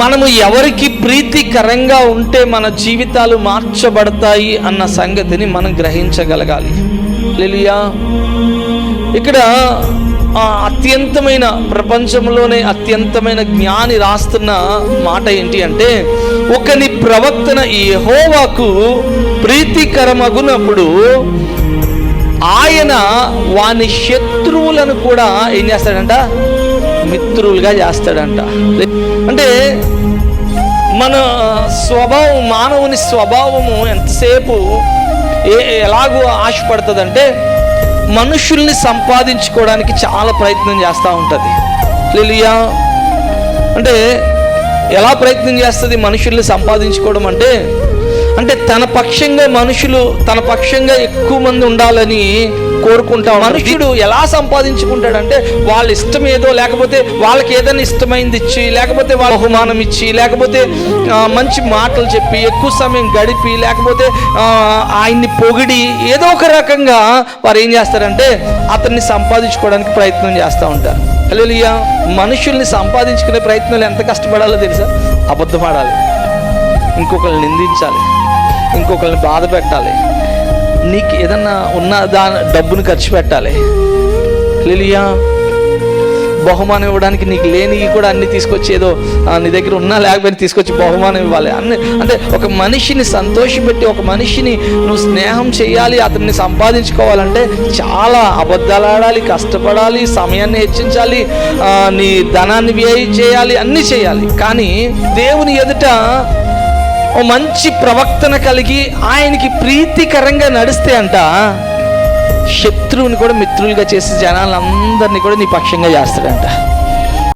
మనము ఎవరికి ప్రీతికరంగా ఉంటే మన జీవితాలు మార్చబడతాయి అన్న సంగతిని మనం గ్రహించగలగాలి. హల్లెలూయా. ఇక్కడ అత్యంతమైన, ప్రపంచంలోనే అత్యంతమైన జ్ఞాని రాస్తున్న మాట ఏంటి అంటే, ఒకని ప్రవర్తన యెహోవాకు ప్రీతికరమగునప్పుడు ఆయన వాని శత్రువులను కూడా ఏం చేస్తాడంట? మిత్రులుగా చేస్తాడంట. అంటే మన స్వభావం, మానవుని స్వభావము ఎంతసేపు ఎలాగో ఆశపడుతుందంటే మనుషుల్ని సంపాదించుకోవడానికి చాలా ప్రయత్నం చేస్తూ ఉంటుంది. హల్లెలూయా. అంటే ఎలా ప్రయత్నం చేస్తుంది మనుషుల్ని సంపాదించుకోవడం అంటే తన పక్షంగా మనుషులు తన పక్షంగా ఎక్కువ మంది ఉండాలని కోరుకుంటాం. మనుషుడు ఎలా సంపాదించుకుంటాడంటే వాళ్ళ ఇష్టం ఏదో, లేకపోతే వాళ్ళకి ఏదైనా ఇష్టమైంది ఇచ్చి, లేకపోతే వాళ్ళ బహుమానం ఇచ్చి, లేకపోతే మంచి మాటలు చెప్పి, ఎక్కువ సమయం గడిపి, లేకపోతే ఆయన్ని పొగిడి, ఏదో ఒక రకంగా వారు ఏం చేస్తారంటే అతన్ని సంపాదించుకోవడానికి ప్రయత్నం చేస్తూ ఉంటారు. హల్లెలూయా. మనుషుల్ని సంపాదించుకునే ప్రయత్నాలు ఎంత కష్టపడాలో తెలుసా? అబద్ధం ఆడాలి, ఇంకొకరిని నిందించాలి, ఇంకొకరిని బాధ పెట్టాలి, నీకు ఏదన్నా ఉన్న డబ్బును ఖర్చు పెట్టాలి. హల్లెలూయా. బహుమానం ఇవ్వడానికి నీకు లేని కూడా అన్ని తీసుకొచ్చి, ఏదో నీ దగ్గర ఉన్నా లేకపోయినా తీసుకొచ్చి బహుమానం ఇవ్వాలి అన్ని. అంటే ఒక మనిషిని సంతోషపెట్టి, ఒక మనిషిని నువ్వు స్నేహం చేయాలి, అతన్ని సంపాదించుకోవాలంటే చాలా అబద్ధాలు ఆడాలి, కష్టపడాలి, సమయాన్ని హెచ్చించాలి, నీ ధనాన్ని వ్యయం చేయాలి, అన్నీ చేయాలి. కానీ దేవుని ఎదుట ఓ మంచి ప్రవర్తన కలిగి ఆయనకి ప్రీతికరంగా నడిస్తే అంట, శత్రువుని కూడా మిత్రులుగా చేసి జనాలందరినీ కూడా నీ పక్షంగా చేస్తాడంట.